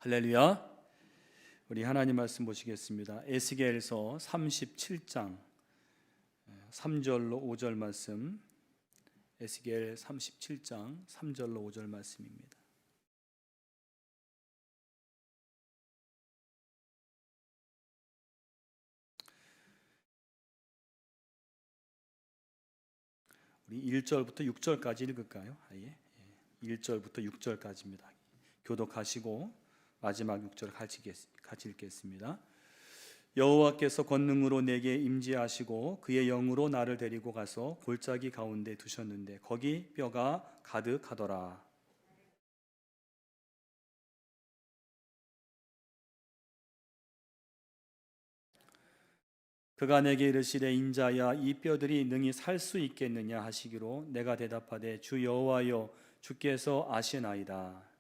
할렐루야. 우리 하나님 말씀 보시겠습니다. 에스겔서 37장 3절로 5절 말씀. 에스겔 37장 3절로 5절 말씀입니다. 우리 1절부터 6절까지 읽을까요? 1절부터 6절까지입니다. 교독하시고 마지막 6절 같이 읽겠습니다. 여호와께서 권능으로 내게 임재하시고 그의 영으로 나를 데리고 가서 골짜기 가운데 두셨는데 거기 뼈가 가득하더라. 그가 내게 이르시되 인자야 이 뼈들이 능히 살 수 있겠느냐 하시기로 내가 대답하되 주 여호와여 주께서 아시나이다.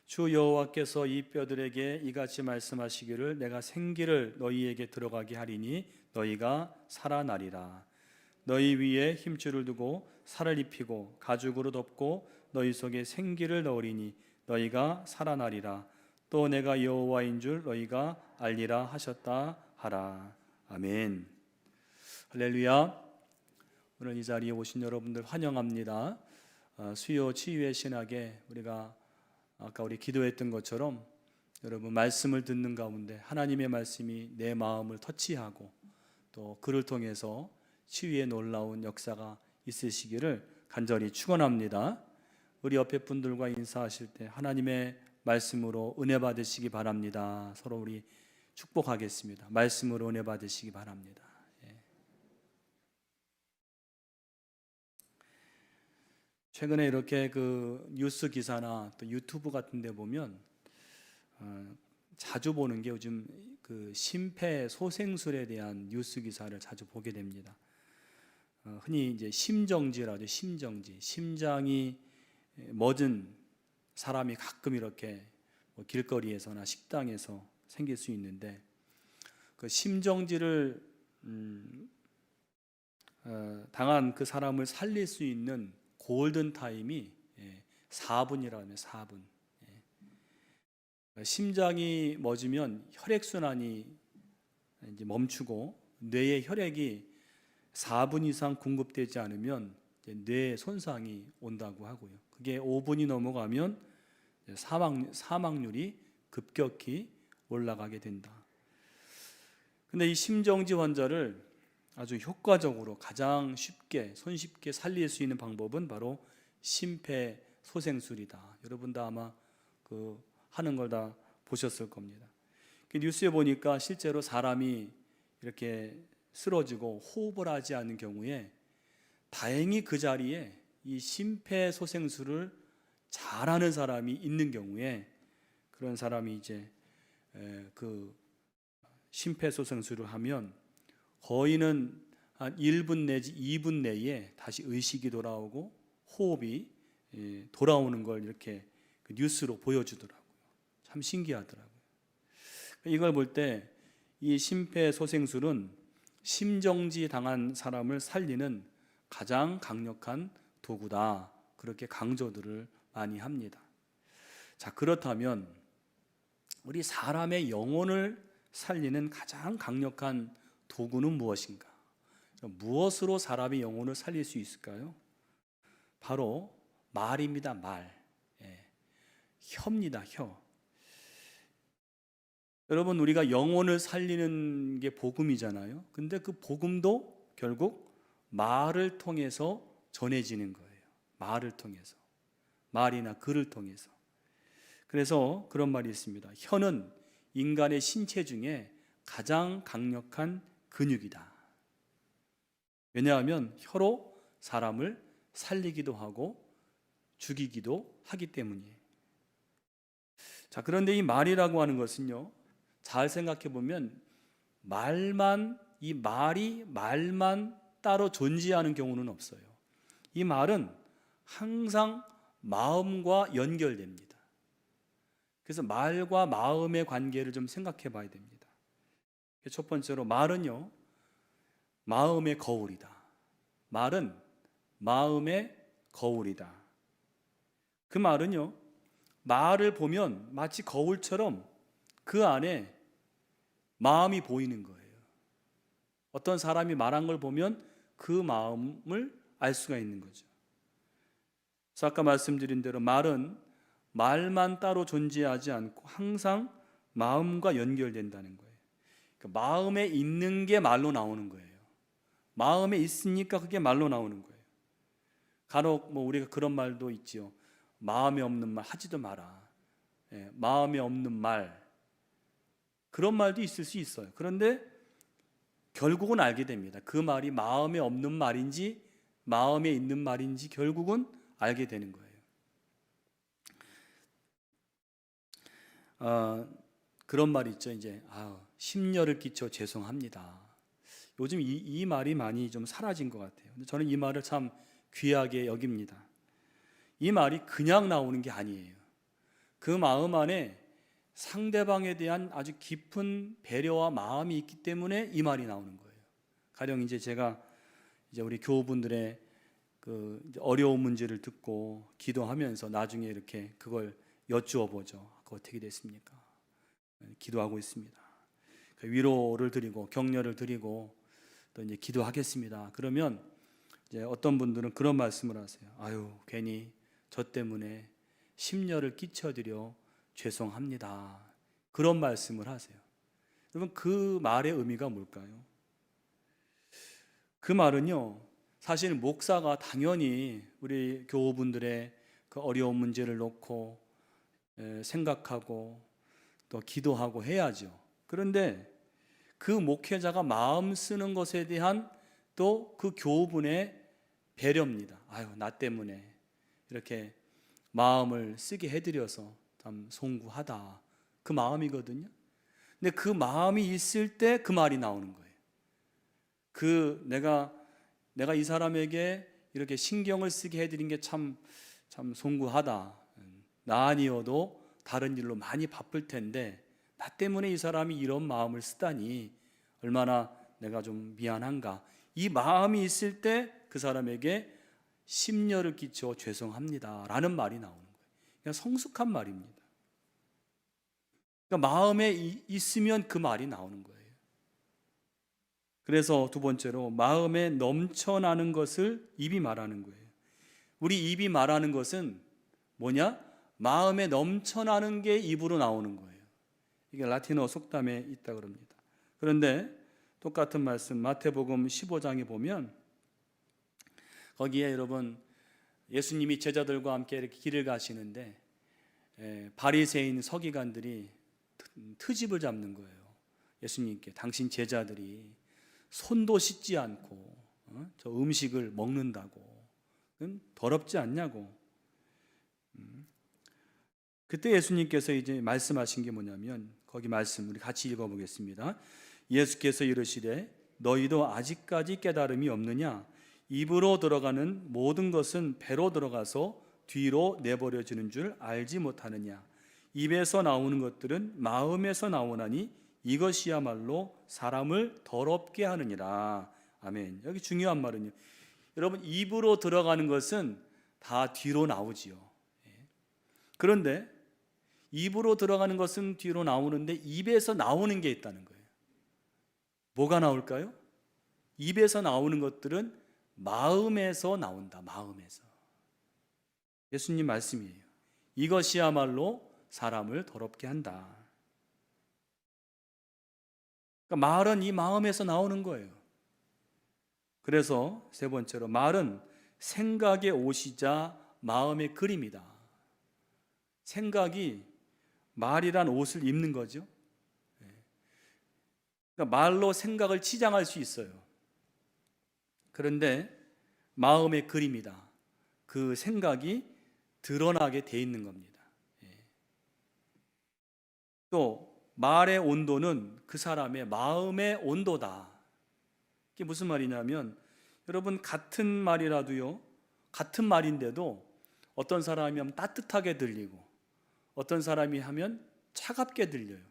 주 여호와께서 이 뼈들에게 이같이 말씀하시기를 내가 생기를 너희에게 들어가게 하리니 너희가 살아나리라. 너희 위에 힘줄을 두고 살을 입히고 가죽으로 덮고 너희 속에 생기를 넣으리니 너희가 살아나리라. 또 내가 여호와인 줄 너희가 알리라 하셨다 하라. 아멘. 할렐루야. 오늘 이 자리에 오신 여러분들 환영합니다. 수요 치유의 신학에 우리가 아까 우리 기도했던 것처럼 여러분 말씀을 듣는 가운데 하나님의 말씀이 내 마음을 터치하고 또 그를 통해서 치유의 놀라운 역사가 있으시기를 간절히 축원합니다. 우리 옆에 분들과 인사하실 때 하나님의 말씀으로 은혜 받으시기 바랍니다. 서로 우리 축복하겠습니다. 말씀으로 은혜 받으시기 바랍니다. 최근에 이렇게 그 뉴스 기사나 또 유튜브 같은 데 보면 자주 보는 게 요즘 그 심폐소생술에 대한 뉴스 기사를 자주 보게 됩니다. 흔히 이제 심정지라죠. 심정지. 심장이 멎은 사람이 가끔 이렇게 뭐 길거리에서나 식당에서 생길 수 있는데 그 심정지를 당한 그 사람을 살릴 수 있는 골든 타임이 4분이라고 하면 4분. 심장이 멎으면 혈액순환이 이제 멈추고 뇌에 혈액이 4분 이상 공급되지 않으면 뇌 손상이 온다고 하고요. 그게 5분이 넘어가면 사망률이 급격히 올라가게 된다. 근데 이 심정지 환자를 아주 효과적으로 가장 쉽게 손쉽게 살릴 수 있는 방법은 바로 심폐소생술이다. 여러분도 아마 그 하는 걸 다 보셨을 겁니다. 뉴스에 보니까 실제로 사람이 이렇게 쓰러지고 호흡을 하지 않는 경우에 다행히 그 자리에 이 심폐소생술을 잘하는 사람이 있는 경우에 그런 사람이 이제 그 심폐소생술을 하면 거의는 한 1분 내지 2분 내에 다시 의식이 돌아오고 호흡이 돌아오는 걸 이렇게 뉴스로 보여주더라고요. 참 신기하더라고요. 이걸 볼 때 이 심폐소생술은 심정지 당한 사람을 살리는 가장 강력한 도구다. 그렇게 강조들을 많이 합니다. 자, 그렇다면 우리 사람의 영혼을 살리는 가장 강력한 도구는 무엇인가? 무엇으로 사람의 영혼을 살릴 수 있을까요? 바로 말입니다. 말. 혀입니다. 혀. 여러분, 우리가 영혼을 살리는 게 복음이잖아요. 근데 그 복음도 결국 말을 통해서 전해지는 거예요. 말을 통해서. 말이나 글을 통해서. 그래서 그런 말이 있습니다. 혀는 인간의 신체 중에 가장 강력한 근육이다. 왜냐하면 혀로 사람을 살리기도 하고 죽이기도 하기 때문이에요. 자, 그런데 이 말이라고 하는 것은요, 잘 생각해 보면 이 말만 따로 존재하는 경우는 없어요. 이 말은 항상 마음과 연결됩니다. 그래서 말과 마음의 관계를 좀 생각해 봐야 됩니다. 첫 번째로 말은요, 마음의 거울이다. 말은 마음의 거울이다. 그 말은요, 말을 보면 마치 거울처럼 그 안에 마음이 보이는 거예요. 어떤 사람이 말한 걸 보면 그 마음을 알 수가 있는 거죠. 그래서 아까 말씀드린 대로 말은 말만 따로 존재하지 않고 항상 마음과 연결된다는 거예요. 그러니까 마음에 있는 게 말로 나오는 거예요. 마음에 있으니까 그게 말로 나오는 거예요. 간혹 우리가 그런 말도 있지요. 마음에 없는 말 하지도 마라. 마음에 없는 말, 그런 말도 있을 수 있어요. 그런데 결국은 알게 됩니다. 그 말이 마음에 없는 말인지 마음에 있는 말인지 결국은 알게 되는 거예요. 그런 말이 있죠. 이제 심려를 끼쳐 죄송합니다. 요즘 이 말이 많이 좀 사라진 것 같아요. 근데 저는 이 말을 참 귀하게 여깁니다. 이 말이 그냥 나오는 게 아니에요. 그 마음 안에 상대방에 대한 아주 깊은 배려와 마음이 있기 때문에 이 말이 나오는 거예요. 가령 제가 우리 교우분들의 그 어려운 문제를 듣고 기도하면서 나중에 이렇게 그걸 여쭈어 보죠. 그거 어떻게 됐습니까? 기도하고 있습니다. 위로를 드리고 격려를 드리고 또 기도하겠습니다. 그러면 어떤 분들은 그런 말씀을 하세요. 아유, 괜히 저 때문에 심려를 끼쳐드려 죄송합니다. 그런 말씀을 하세요. 여러분, 그 말의 의미가 뭘까요? 그 말은요, 사실 목사가 당연히 우리 교우분들의 그 어려운 문제를 놓고 생각하고 또 기도하고 해야죠. 그런데 그 목회자가 마음 쓰는 것에 대한 또 그 교우분의 배려입니다. 아유, 나 때문에 이렇게 마음을 쓰게 해드려서 참 송구하다. 그 마음이거든요. 근데 그 마음이 있을 때 그 말이 나오는 거예요. 내가 이 사람에게 이렇게 신경을 쓰게 해드린 게 참 송구하다. 나 아니어도 다른 일로 많이 바쁠 텐데 나 때문에 이 사람이 이런 마음을 쓰다니 얼마나 내가 좀 미안한가. 이 마음이 있을 때 그 사람에게 심려를 끼쳐 죄송합니다 라는 말이 나오는 거예요. 그냥 성숙한 말입니다. 그러니까 마음에 있으면 그 말이 나오는 거예요. 그래서 두 번째로 마음에 넘쳐나는 것을 입이 말하는 거예요. 우리 입이 말하는 것은 뭐냐? 마음에 넘쳐나는 게 입으로 나오는 거예요. 이게 라틴어 속담에 있다 그럽니다. 그런데 똑같은 말씀 마태복음 15장에 보면 거기에 여러분 예수님이 제자들과 함께 이렇게 길을 가시는데 바리새인 서기관들이 트집을 잡는 거예요. 예수님께 당신 제자들이 손도 씻지 않고 저 음식을 먹는다고 더럽지 않냐고. 그때 예수님께서 이제 말씀하신 게 뭐냐면 거기 말씀 우리 같이 읽어보겠습니다. 예수께서 이르시되 너희도 아직까지 깨달음이 없느냐? 입으로 들어가는 모든 것은 배로 들어가서 뒤로 내버려지는 줄 알지 못하느냐? 입에서 나오는 것들은 마음에서 나오나니 이것이야말로 사람을 더럽게 하느니라. 아멘. 여기 중요한 말은요, 여러분, 입으로 들어가는 것은 다 뒤로 나오지요. 그런데 입으로 들어가는 것은 뒤로 나오는데 입에서 나오는 게 있다는 거예요. 뭐가 나올까요? 입에서 나오는 것들은 마음에서 나온다. 마음에서. 예수님 말씀이에요. 이것이야말로 사람을 더럽게 한다. 그러니까 말은 이 마음에서 나오는 거예요. 그래서 세 번째로 말은 생각의 옷이자 마음의 그림이다. 생각이 말이란 옷을 입는 거죠. 그러니까 말로 생각을 치장할 수 있어요. 그런데 마음의 그림이다. 그 생각이 드러나게 돼 있는 겁니다. 또 말의 온도는 그 사람의 마음의 온도다. 이게 무슨 말이냐면 여러분, 같은 말이라도요, 같은 말인데도 어떤 사람이 하면 따뜻하게 들리고 어떤 사람이 하면 차갑게 들려요.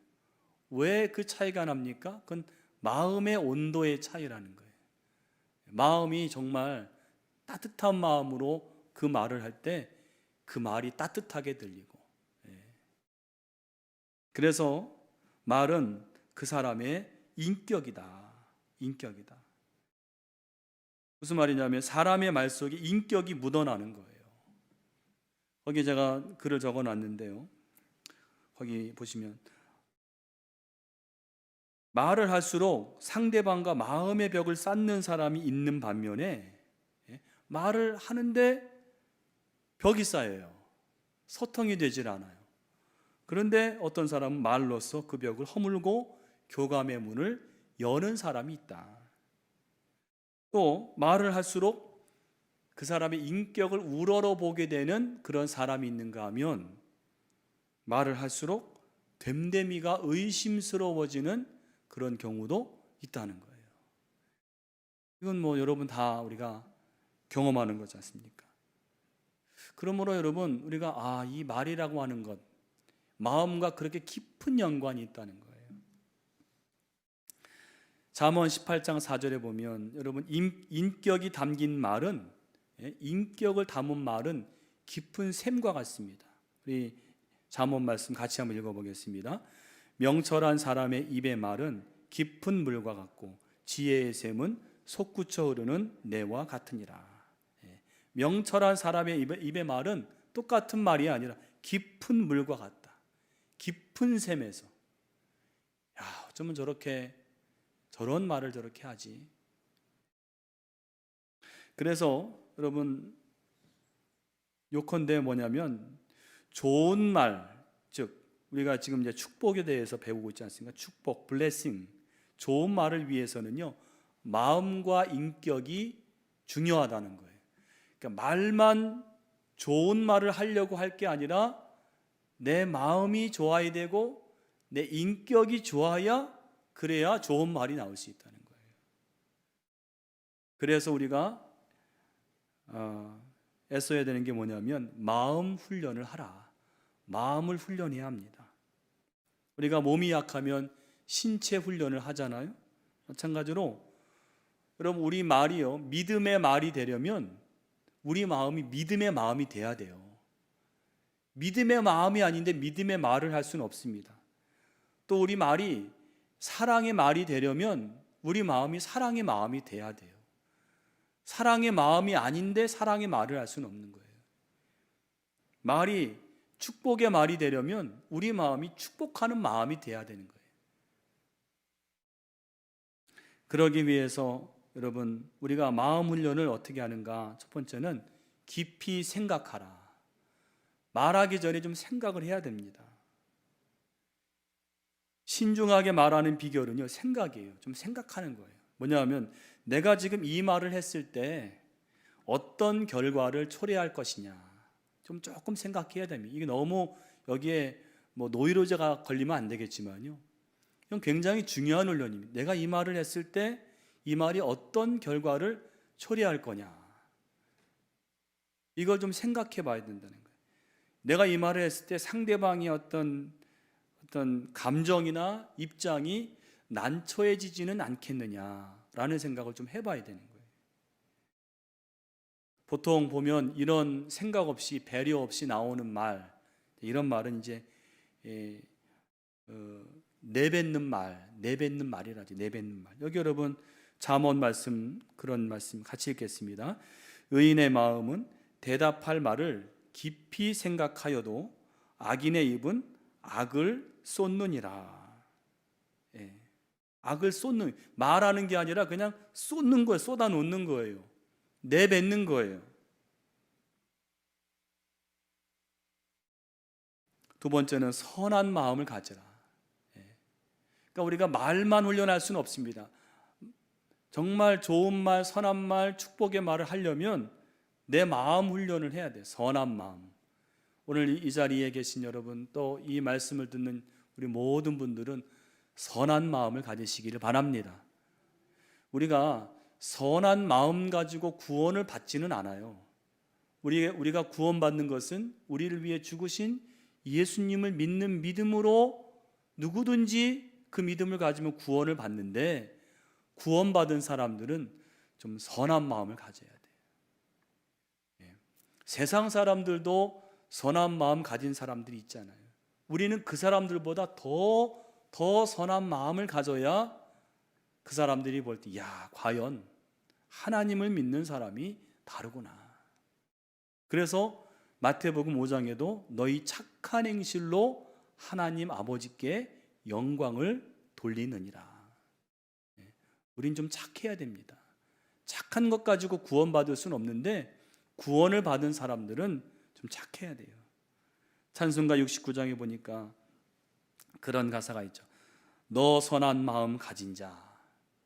왜 그 차이가 납니까? 그건 마음의 온도의 차이라는 거예요. 마음이 정말 따뜻한 마음으로 그 말을 할 때 그 말이 따뜻하게 들리고, 그래서 말은 그 사람의 인격이다. 인격이다. 무슨 말이냐면 사람의 말 속에 인격이 묻어나는 거예요. 거기 제가 글을 적어놨는데요. 거기 보시면 말을 할수록 상대방과 마음의 벽을 쌓는 사람이 있는 반면에 말을 하는데 벽이 쌓여요. 소통이 되질 않아요. 그런데 어떤 사람은 말로써 그 벽을 허물고 교감의 문을 여는 사람이 있다. 또 말을 할수록 그 사람의 인격을 우러러보게 되는 그런 사람이 있는가 하면 말을 할수록 됨됨이가 의심스러워지는 그런 경우도 있다는 거예요. 이건 뭐 여러분 다 우리가 경험하는 거지 않습니까? 그러므로 여러분 우리가 이 말이라고 하는 것, 마음과 그렇게 깊은 연관이 있다는 거예요. 잠언 18장 4절에 보면 여러분 인격이 담긴 말은, 인격을 담은 말은 깊은 샘과 같습니다. 우리 잠언 말씀 같이 한번 읽어보겠습니다. 명철한 사람의 입의 말은 깊은 물과 같고 지혜의 샘은 솟구쳐 흐르는 내와 같으니라. 명철한 사람의 입의 말은 똑같은 말이 아니라 깊은 물과 같다. 깊은 샘에서 어쩌면 저런 말을 저렇게 하지. 그래서 여러분 요컨대 뭐냐면 좋은 말, 즉 우리가 지금 이제 축복에 대해서 배우고 있지 않습니까? 축복, 블레싱. 좋은 말을 위해서는요, 마음과 인격이 중요하다는 거예요. 그러니까 말만 좋은 말을 하려고 할 게 아니라 내 마음이 좋아야 되고 내 인격이 좋아야, 그래야 좋은 말이 나올 수 있다는 거예요. 그래서 우리가 애써야 되는 게 뭐냐면 마음 훈련을 하라. 마음을 훈련해야 합니다. 우리가 몸이 약하면 신체 훈련을 하잖아요. 마찬가지로 여러분 우리 말이요, 믿음의 말이 되려면 우리 마음이 믿음의 마음이 돼야 돼요. 믿음의 마음이 아닌데 믿음의 말을 할 수는 없습니다. 또 우리 말이 사랑의 말이 되려면 우리 마음이 사랑의 마음이 돼야 돼요. 사랑의 마음이 아닌데 사랑의 말을 할 수는 없는 거예요. 말이 축복의 말이 되려면 우리 마음이 축복하는 마음이 돼야 되는 거예요. 그러기 위해서 여러분 우리가 마음 훈련을 어떻게 하는가? 첫 번째는 깊이 생각하라. 말하기 전에 좀 생각을 해야 됩니다. 신중하게 말하는 비결은요, 생각이에요. 좀 생각하는 거예요. 뭐냐면 내가 지금 이 말을 했을 때 어떤 결과를 초래할 것이냐, 조금 생각해야 됩니다. 이게 너무 여기에 뭐 노이로제가 걸리면 안 되겠지만요, 이건 굉장히 중요한 훈련입니다. 내가 이 말을 했을 때 이 말이 어떤 결과를 초래할 거냐, 이걸 좀 생각해 봐야 된다는 거예요. 내가 이 말을 했을 때 상대방이 어떤 감정이나 입장이 난처해지지는 않겠느냐라는 생각을 좀 해봐야 되는 거예요. 보통 보면 이런 생각 없이 배려 없이 나오는 말, 이런 말은 이제 내뱉는 말이라지. 내뱉는 말. 여기 여러분 잠언 말씀, 그런 말씀 같이 읽겠습니다. 의인의 마음은 대답할 말을 깊이 생각하여도 악인의 입은 악을 쏟느니라. 악을 쏟는, 말하는 게 아니라 그냥 쏟는 거예요. 쏟아 놓는 거예요. 내뱉는 거예요. 두 번째는 선한 마음을 가져라. 그러니까 우리가 말만 훈련할 수는 없습니다. 정말 좋은 말, 선한 말, 축복의 말을 하려면 내 마음 훈련을 해야 돼요. 선한 마음. 오늘 이 자리에 계신 여러분, 또 이 말씀을 듣는 우리 모든 분들은 선한 마음을 가지시기를 바랍니다. 우리가 선한 마음 가지고 구원을 받지는 않아요. 우리가 구원받는 것은 우리를 위해 죽으신 예수님을 믿는 믿음으로 누구든지 그 믿음을 가지면 구원을 받는데, 구원받은 사람들은 좀 선한 마음을 가져야 돼요. 세상 사람들도 선한 마음 가진 사람들이 있잖아요. 우리는 그 사람들보다 더 선한 마음을 가져야 그 사람들이 볼 때, 야, 과연 하나님을 믿는 사람이 다르구나. 그래서 마태복음 5장에도 너희 착한 행실로 하나님 아버지께 영광을 돌리느니라. 우린 좀 착해야 됩니다. 착한 것 가지고 구원받을 수는 없는데 구원을 받은 사람들은 좀 착해야 돼요. 찬송가 69장에 보니까 그런 가사가 있죠. 너 선한 마음 가진 자,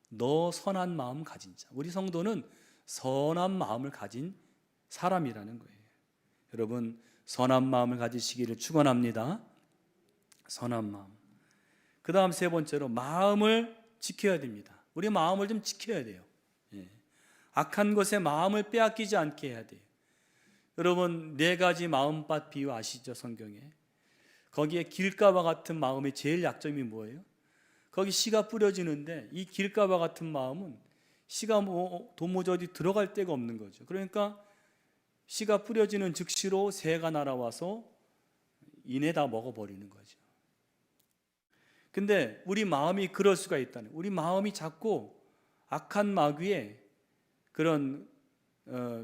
너 선한 마음 가진 자. 우리 성도는 선한 마음을 가진 사람이라는 거예요. 여러분, 선한 마음을 가지시기를 축원합니다. 선한 마음. 그 다음 세 번째로 마음을 지켜야 됩니다. 우리 마음을 좀 지켜야 돼요. 악한 것에 마음을 빼앗기지 않게 해야 돼요. 여러분, 네 가지 마음밭 비유 아시죠? 성경에. 거기에 길가와 같은 마음의 제일 약점이 뭐예요? 거기 씨가 뿌려지는데 이 길가와 같은 마음은 씨가 도무지 들어갈 데가 없는 거죠. 그러니까 씨가 뿌려지는 즉시로 새가 날아와서 이내 다 먹어버리는 거죠. 근데 우리 마음이 그럴 수가 있다는, 우리 마음이 자꾸 악한 마귀의 그런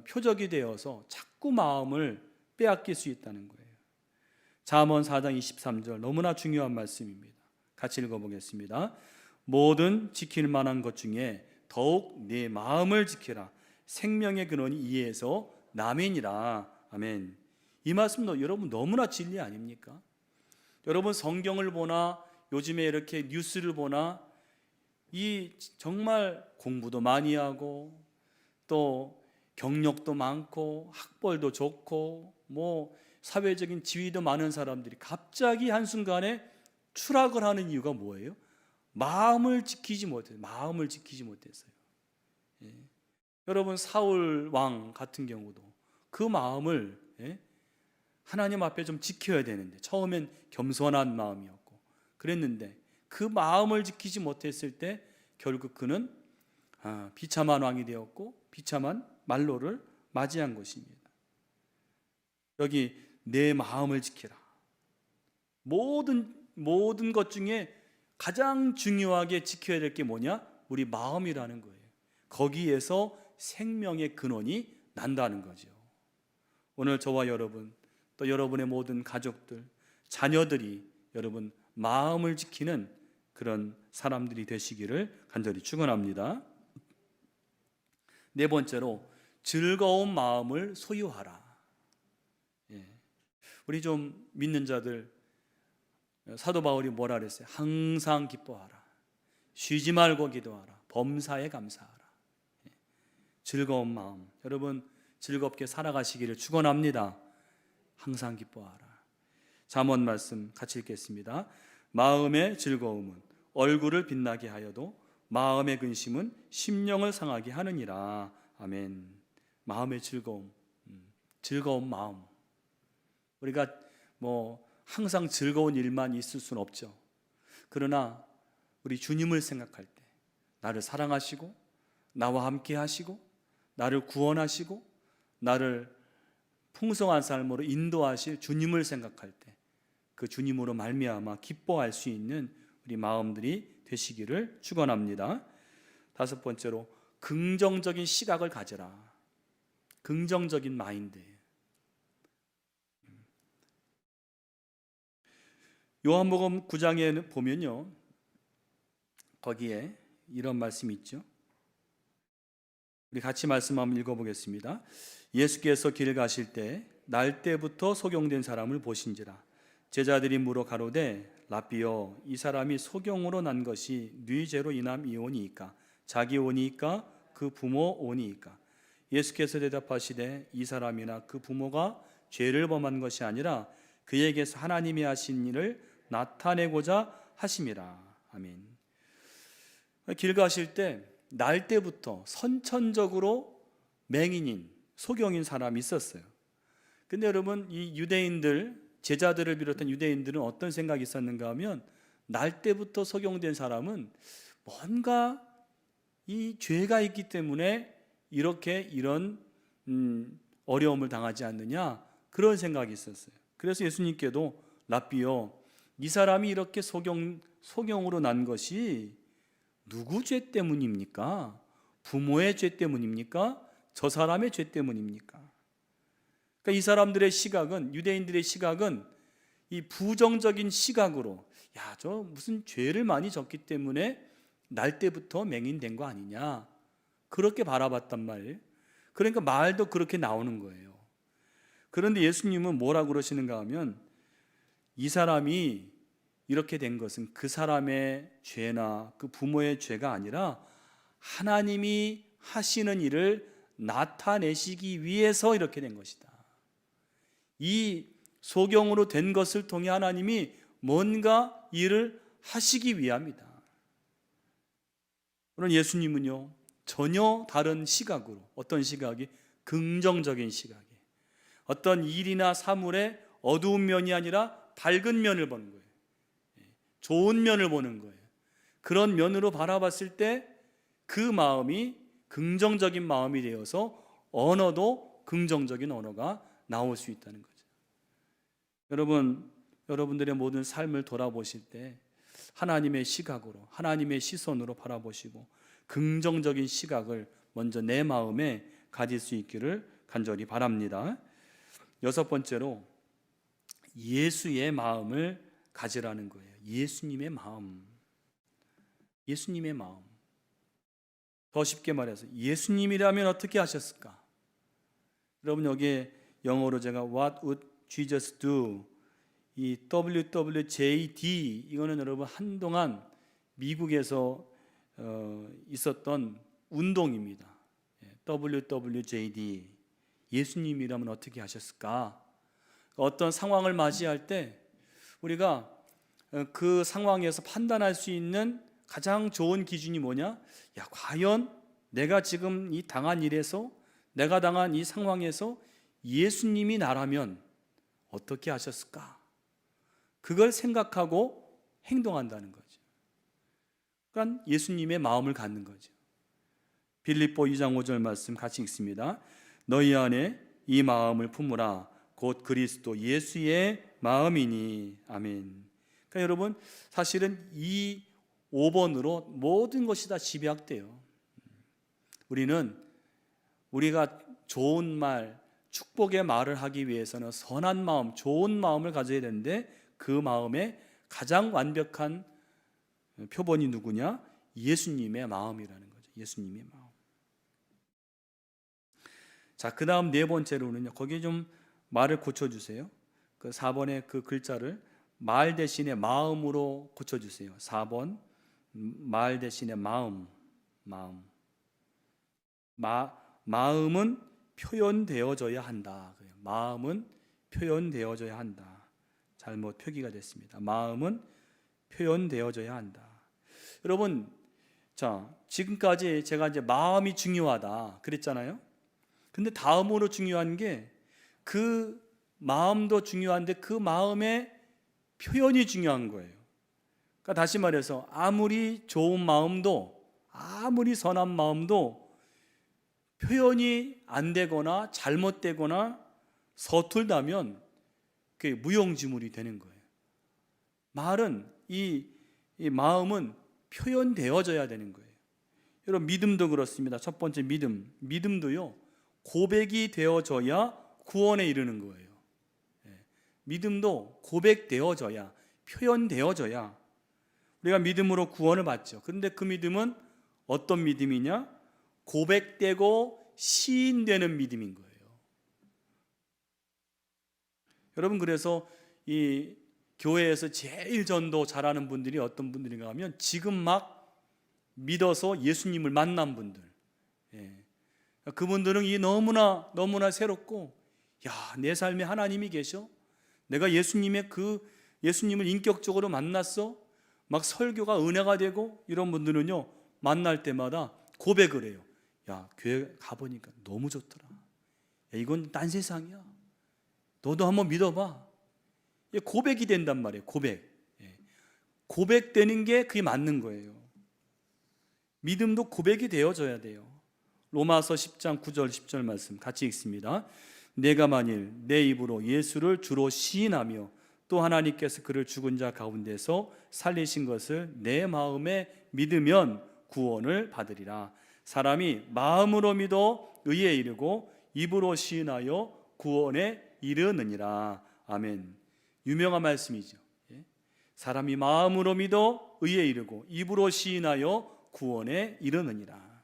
표적이 되어서 자꾸 마음을 빼앗길 수 있다는 거예요. 잠언 4장 23절 너무나 중요한 말씀입니다. 같이 읽어보겠습니다. 모든 지킬 만한 것 중에 더욱 내 마음을 지키라. 생명의 근원이 이에서 남이니라. 아멘. 이 말씀도 여러분 너무나 진리 아닙니까? 여러분 성경을 보나 요즘에 이렇게 뉴스를 보나 이 정말 공부도 많이 하고 또 경력도 많고 학벌도 좋고 뭐 사회적인 지위도 많은 사람들이 갑자기 한순간에 추락을 하는 이유가 뭐예요? 마음을 지키지 못해요. 마음을 지키지 못했어요. 여러분 사울 왕 같은 경우도 그 마음을 하나님 앞에 좀 지켜야 되는데 처음엔 겸손한 마음이었고 그랬는데 그 마음을 지키지 못했을 때 결국 그는 비참한 왕이 되었고 비참한 말로를 맞이한 것입니다. 여기 내 마음을 지키라. 모든 것 중에 가장 중요하게 지켜야 될 게 뭐냐? 우리 마음이라는 거예요. 거기에서 생명의 근원이 난다는 거죠. 오늘 저와 여러분 또 여러분의 모든 가족들, 자녀들이 여러분 마음을 지키는 그런 사람들이 되시기를 간절히 축원합니다. 네 번째로 즐거운 마음을 소유하라. 우리 좀 믿는 자들 사도 바울이 뭐라 그랬어요? 항상 기뻐하라. 쉬지 말고 기도하라. 범사에 감사하라. 즐거운 마음. 여러분 즐겁게 살아가시기를 축원합니다. 항상 기뻐하라. 잠언 말씀 같이 읽겠습니다. 마음의 즐거움은 얼굴을 빛나게 하여도 마음의 근심은 심령을 상하게 하느니라. 아멘. 마음의 즐거움. 즐거운 마음. 우리가 뭐 항상 즐거운 일만 있을 수는 없죠. 그러나 우리 주님을 생각할 때 나를 사랑하시고 나와 함께 하시고 나를 구원하시고 나를 풍성한 삶으로 인도하실 주님을 생각할 때 그 주님으로 말미암아 기뻐할 수 있는 우리 마음들이 되시기를 축원합니다. 다섯 번째로 긍정적인 시각을 가져라. 긍정적인 마인드. 요한복음 9장에 보면요, 거기에 이런 말씀이 있죠. 우리 같이 말씀 한번 읽어보겠습니다. 예수께서 길 가실 때 날 때부터 소경된 사람을 보신지라. 제자들이 물어 가로되 라삐여 이 사람이 소경으로 난 것이 네 죄로 인함이오니이까 자기 오니이까 그 부모 오니이까. 예수께서 대답하시되 이 사람이나 그 부모가 죄를 범한 것이 아니라 그에게서 하나님이 하신 일을 나타내고자 하심이라. 아멘. 길 가실 때 날 때부터 선천적으로 맹인인 소경인 사람이 있었어요. 근데 여러분 이 유대인들 제자들을 비롯한 유대인들은 어떤 생각이 있었는가 하면 날 때부터 소경된 사람은 뭔가 이 죄가 있기 때문에 이런 어려움을 당하지 않느냐, 그런 생각이 있었어요. 그래서 예수님께도 랍비요, 이 사람이 이렇게 소경으로 난 것이 누구 죄 때문입니까? 부모의 죄 때문입니까? 저 사람의 죄 때문입니까? 그러니까 이 사람들의 시각은, 유대인들의 시각은 이 부정적인 시각으로, 야, 저 무슨 죄를 많이 졌기 때문에 날 때부터 맹인된 거 아니냐, 그렇게 바라봤단 말이에요. 그러니까 말도 그렇게 나오는 거예요. 그런데 예수님은 뭐라고 그러시는가 하면, 이 사람이 이렇게 된 것은 그 사람의 죄나 그 부모의 죄가 아니라 하나님이 하시는 일을 나타내시기 위해서 이렇게 된 것이다. 이 소경으로 된 것을 통해 하나님이 뭔가 일을 하시기 위함이다. 그런 예수님은요, 전혀 다른 시각으로, 어떤 시각이? 긍정적인 시각이, 어떤 일이나 사물의 어두운 면이 아니라 밝은 면을 보는 거예요. 좋은 면을 보는 거예요. 그런 면으로 바라봤을 때 그 마음이 긍정적인 마음이 되어서 언어도 긍정적인 언어가 나올 수 있다는 거죠. 여러분들의 모든 삶을 돌아보실 때 하나님의 시각으로, 하나님의 시선으로 바라보시고 긍정적인 시각을 먼저 내 마음에 가질 수 있기를 간절히 바랍니다. 여섯 번째로, 예수의 마음을 가지라는 거예요. 예수님의 마음. 예수님의 마음. 더 쉽게 말해서 예수님이라면 어떻게 하셨을까? 여러분, 여기에 영어로 제가 What would Jesus do? 이 WWJD, 이거는 여러분 한동안 미국에서 있었던 운동입니다. WWJD. 예수님이라면 어떻게 하셨을까? 어떤 상황을 맞이할 때 우리가 그 상황에서 판단할 수 있는 가장 좋은 기준이 뭐냐? 야, 과연 내가 지금 이 당한 일에서, 내가 당한 이 상황에서 예수님이 나라면 어떻게 하셨을까? 그걸 생각하고 행동한다는 거죠. 그러니까 예수님의 마음을 갖는 거죠. 빌립보 2장 5절 말씀 같이 읽습니다. 너희 안에 이 마음을 품으라. 곧 그리스도 예수의 마음이니. 아멘. 그러니까 여러분, 사실은 이 5번으로 모든 것이 다 집약돼요. 우리가 좋은 말, 축복의 말을 하기 위해서는 선한 마음, 좋은 마음을 가져야 되는데, 그 마음의 가장 완벽한 표본이 누구냐? 예수님의 마음이라는 거죠. 예수님의 마음. 자, 그 다음 네 번째로는요, 거기에 좀 말을 고쳐주세요. 그 4번의 그 글자를 말 대신에 마음으로 고쳐주세요. 4번 말 대신에 마음. 마음은 표현되어져야 한다. 마음은 표현되어져야 한다. 잘못 표기가 됐습니다. 마음은 표현되어져야 한다. 여러분, 자, 지금까지 제가 이제 마음이 중요하다 그랬잖아요. 근데 다음으로 중요한 게, 그 마음도 중요한데 그 마음의 표현이 중요한 거예요. 그러니까 다시 말해서 아무리 좋은 마음도, 아무리 선한 마음도 표현이 안 되거나 잘못되거나 서툴다면 그게 무용지물이 되는 거예요. 이 마음은 표현되어져야 되는 거예요. 여러분, 믿음도 그렇습니다. 첫 번째 믿음도요, 고백이 되어져야 구원에 이르는 거예요. 믿음도 고백되어져야, 표현되어져야 우리가 믿음으로 구원을 받죠. 그런데 그 믿음은 어떤 믿음이냐? 고백되고 시인되는 믿음인 거예요. 여러분, 그래서 이 교회에서 제일 전도 잘하는 분들이 어떤 분들인가 하면, 지금 막 믿어서 예수님을 만난 분들. 그분들은 이 너무나 새롭고, 야, 내 삶에 하나님이 계셔? 내가 예수님을 인격적으로 만났어? 막 설교가 은혜가 되고, 이런 분들은요, 만날 때마다 고백을 해요. 야, 교회 가보니까 너무 좋더라. 야, 이건 딴 세상이야. 너도 한번 믿어봐. 고백이 된단 말이에요. 고백되는 게 그게 맞는 거예요. 믿음도 고백이 되어져야 돼요. 로마서 10장 9절 10절 말씀 같이 읽습니다. 내가 만일 내 입으로 예수를 주로 시인하며 또 하나님께서 그를 죽은 자 가운데서 살리신 것을 내 마음에 믿으면 구원을 받으리라. 사람이 마음으로 믿어 의에 이르고 입으로 시인하여 구원에 이르느니라. 아멘. 유명한 말씀이죠. 사람이 마음으로 믿어 의에 이르고 입으로 시인하여 구원에 이르느니라.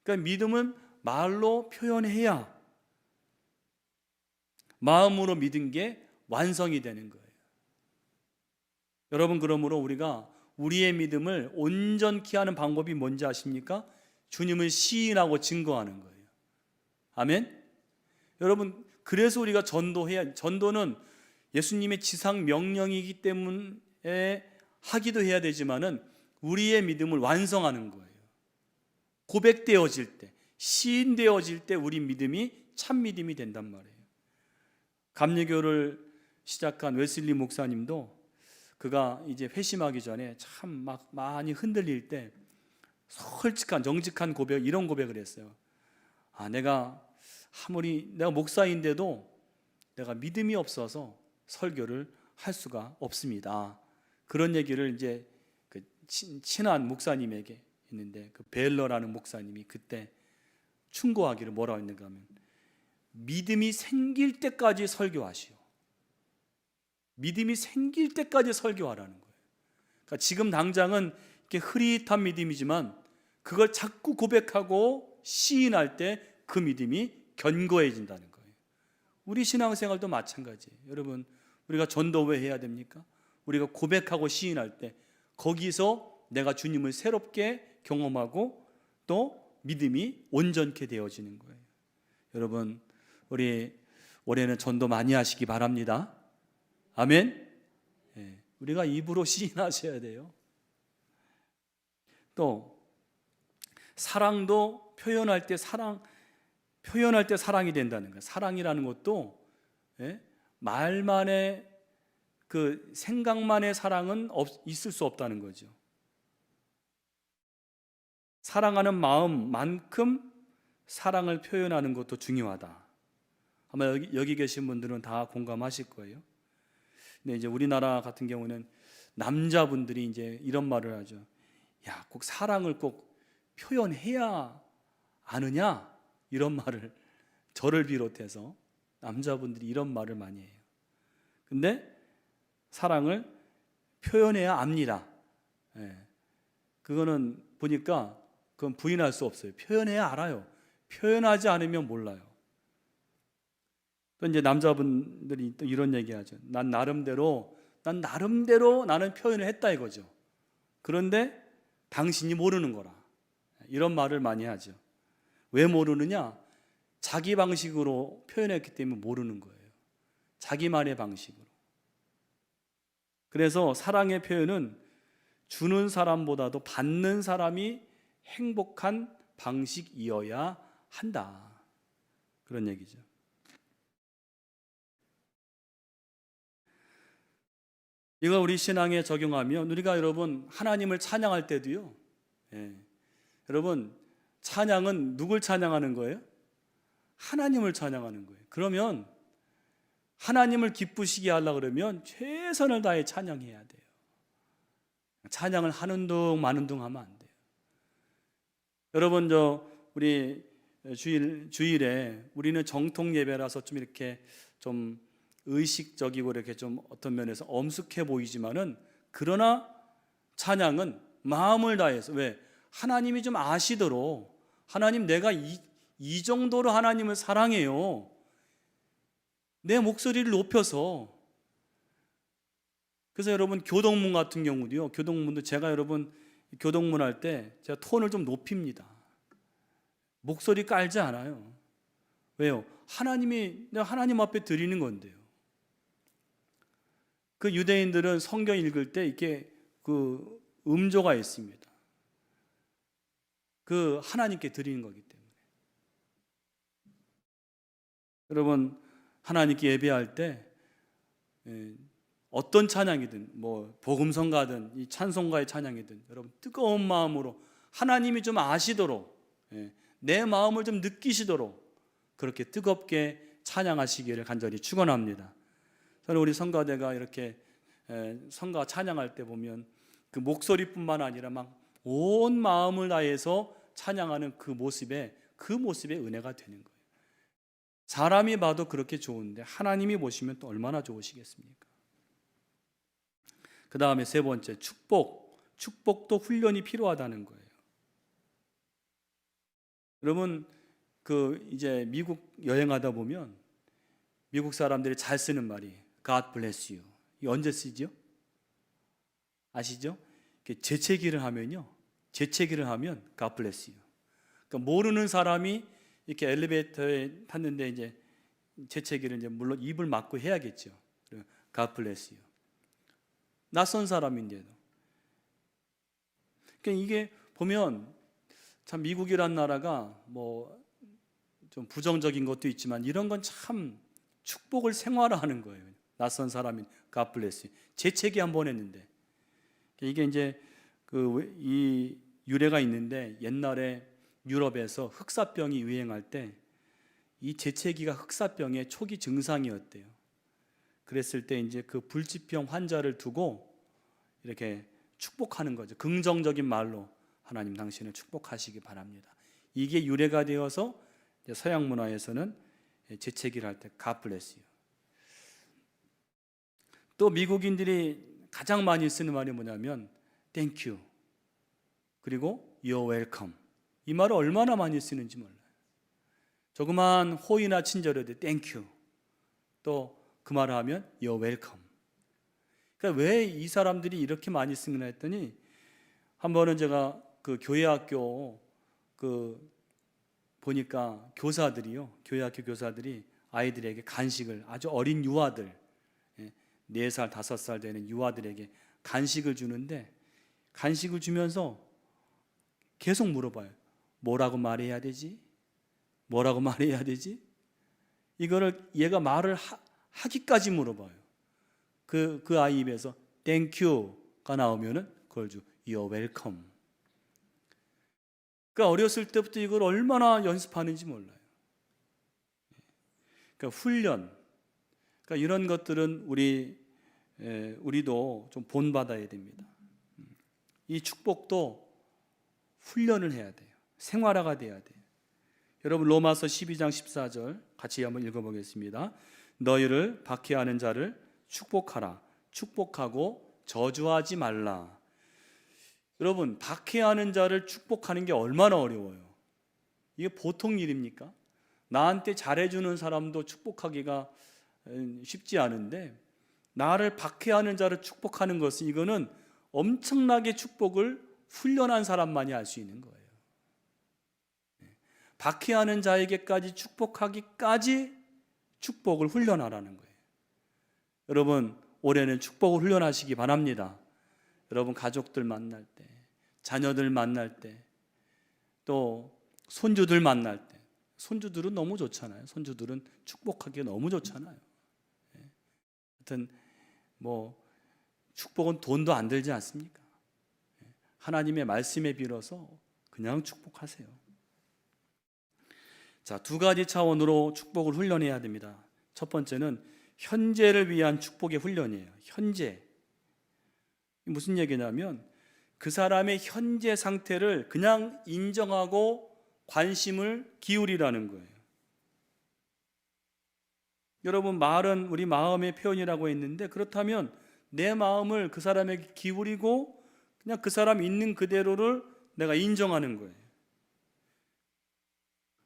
그러니까 믿음은 말로 표현해야 마음으로 믿은 게 완성이 되는 거예요. 여러분, 그러므로 우리가 우리의 믿음을 온전케 하는 방법이 뭔지 아십니까? 주님을 시인하고 증거하는 거예요. 아멘. 여러분, 그래서 우리가 전도는 예수님의 지상 명령이기 때문에 하기도 해야 되지만은 우리의 믿음을 완성하는 거예요. 고백되어질 때, 시인되어질 때 우리 믿음이 참 믿음이 된단 말이에요. 감리교를 시작한 웨슬리 목사님도 그가 이제 회심하기 전에 참 막 많이 흔들릴 때 솔직한 정직한 고백, 이런 고백을 했어요. 내가 아무리 내가 목사인데도 내가 믿음이 없어서 설교를 할 수가 없습니다. 그런 얘기를 이제 그 친한 목사님에게 있는데, 그 벨러라는 목사님이 그때 충고하기를 뭐라고 했는가 하면, 믿음이 생길 때까지 설교하시오. 믿음이 생길 때까지 설교하라는 거예요. 그러니까 지금 당장은 이렇게 흐릿한 믿음이지만 그걸 자꾸 고백하고 시인할 때 그 믿음이 견고해진다는 거예요. 우리 신앙생활도 마찬가지예요. 여러분, 우리가 전도 왜 해야 됩니까? 우리가 고백하고 시인할 때 거기서 내가 주님을 새롭게 경험하고 또 믿음이 온전케 되어지는 거예요. 여러분, 우리 올해는 전도 많이 하시기 바랍니다. 아멘. 우리가 입으로 시인하셔야 돼요. 또 사랑도 표현할 때 사랑이 된다는 거예요. 사랑이라는 것도 말만의 그 생각만의 사랑은 있을 수 없다는 거죠. 사랑하는 마음만큼 사랑을 표현하는 것도 중요하다. 아마 여기 계신 분들은 다 공감하실 거예요. 근데 이제 우리나라 같은 경우는 남자분들이 이제 이런 말을 하죠. 야, 꼭 사랑을 꼭 표현해야 아느냐? 이런 말을, 저를 비롯해서 남자분들이 이런 말을 많이 해요. 근데 사랑을 표현해야 압니다. 그거는 보니까 그건 부인할 수 없어요. 표현해야 알아요. 표현하지 않으면 몰라요. 또 이제 남자분들이 또 이런 얘기하죠. 난 나름대로 나는 표현을 했다 이거죠. 그런데 당신이 모르는 거라. 이런 말을 많이 하죠. 왜 모르느냐? 자기 방식으로 표현했기 때문에 모르는 거예요. 자기만의 방식으로. 그래서 사랑의 표현은 주는 사람보다도 받는 사람이 행복한 방식이어야 한다. 그런 얘기죠. 이거 우리 신앙에 적용하면 우리가 여러분 하나님을 찬양할 때도요. 여러분, 찬양은 누굴 찬양하는 거예요? 하나님을 찬양하는 거예요. 그러면 하나님을 기쁘시게 하려고 그러면 최선을 다해 찬양해야 돼요. 찬양을 하는 둥 마는 둥 하면 안 돼요. 여러분, 우리 주일에 우리는 정통 예배라서 좀 이렇게 좀 의식적이고 이렇게 좀 어떤 면에서 엄숙해 보이지만은, 그러나 찬양은 마음을 다해서, 왜? 하나님이 좀 아시도록, 하나님 내가 이 정도로 하나님을 사랑해요. 내 목소리를 높여서. 그래서 여러분, 교동문 같은 경우도요. 교동문도 제가 여러분 교동문 할 때 제가 톤을 좀 높입니다. 목소리 깔지 않아요. 왜요? 내가 하나님 앞에 드리는 건데요. 그 유대인들은 성경 읽을 때 이렇게 그 음조가 있습니다. 그 하나님께 드리는 거기 때문에. 여러분, 하나님께 예배할 때 어떤 찬양이든, 뭐 복음성가든 이 찬송가의 찬양이든, 여러분 뜨거운 마음으로 하나님이 좀 아시도록, 내 마음을 좀 느끼시도록 그렇게 뜨겁게 찬양하시기를 간절히 축원합니다. 저는 우리 성가대가 이렇게 성가 찬양할 때 보면 그 목소리뿐만 아니라 막 온 마음을 다해서 찬양하는 그 모습에 은혜가 되는 거예요. 사람이 봐도 그렇게 좋은데 하나님이 보시면 또 얼마나 좋으시겠습니까? 그 다음에 세 번째, 축복도 훈련이 필요하다는 거예요. 여러분, 이제 미국 여행하다 보면 미국 사람들이 잘 쓰는 말이 God bless you. 이 언제 쓰죠? 아시죠? 재채기를 하면 God bless you. 그러니까 모르는 사람이 이렇게 엘리베이터에 탔는데 이제 재채기를 이제 물론 입을 막고 해야겠죠. God bless you. 낯선 사람인데도. 그러니까 이게 보면 참 미국이란 나라가 뭐 좀 부정적인 것도 있지만 이런 건 참 축복을 생활화하는 거예요. 낯선 사람인 God bless you. 재채기 한번 했는데 이게 이제 이 유래가 있는데 옛날에 유럽에서 흑사병이 유행할 때 이 재채기가 흑사병의 초기 증상이었대요. 그랬을 때 이제 그 불치병 환자를 두고 이렇게 축복하는 거죠. 긍정적인 말로 하나님 당신을 축복하시기 바랍니다. 이게 유래가 되어서 서양 문화에서는 재채기를 할 때 God bless you. 또 미국인들이 가장 많이 쓰는 말이 뭐냐면 Thank you. 그리고 You're welcome. 이 말을 얼마나 많이 쓰는지 몰라요. 조그만 호의나 친절해도 Thank you. 또 그 말을 하면 You're welcome. 그러니까 왜 이 사람들이 이렇게 많이 쓰나 했더니 한 번은 제가 그 교회학교 보니까 교회학교 교사들이 아이들에게 간식을, 아주 어린 유아들 4살, 5살 되는 유아들에게 간식을 주는데 간식을 주면서 계속 물어봐요. 뭐라고 말해야 되지? 뭐라고 말해야 되지? 이거를 얘가 말을 하기까지 물어봐요. 그 아이 입에서 Thank you가 나오면은 그걸 You're welcome. 그러니까 어렸을 때부터 이걸 얼마나 연습하는지 몰라요. 그러니까 훈련, 그러니까 이런 것들은 우리도 좀 본받아야 됩니다. 이 축복도 훈련을 해야 돼요. 생활화가 돼야 돼요. 여러분 로마서 12장 14절 같이 한번 읽어보겠습니다. 너희를 박해하는 자를 축복하라. 축복하고 저주하지 말라. 여러분 박해하는 자를 축복하는 게 얼마나 어려워요. 이게 보통 일입니까? 나한테 잘해주는 사람도 축복하기가 쉽지 않은데 나를 박해하는 자를 축복하는 것은 이거는 엄청나게 축복을 훈련한 사람만이 알 수 있는 거예요. 박해하는 자에게까지 축복하기까지 축복을 훈련하라는 거예요. 여러분 올해는 축복을 훈련하시기 바랍니다. 여러분 가족들 만날 때, 자녀들 만날 때, 또 손주들 만날 때, 손주들은 너무 좋잖아요. 손주들은 축복하기가 너무 좋잖아요. 하여튼 뭐 축복은 돈도 안 들지 않습니까? 하나님의 말씀에 빌어서 그냥 축복하세요. 자, 2가지 차원으로 축복을 훈련해야 됩니다. 첫 번째는 현재를 위한 축복의 훈련이에요. 현재. 무슨 얘기냐면 그 사람의 현재 상태를 그냥 인정하고 관심을 기울이라는 거예요. 여러분 말은 우리 마음의 표현이라고 했는데 그렇다면 내 마음을 그 사람에게 기울이고 그냥 그 사람 있는 그대로를 내가 인정하는 거예요.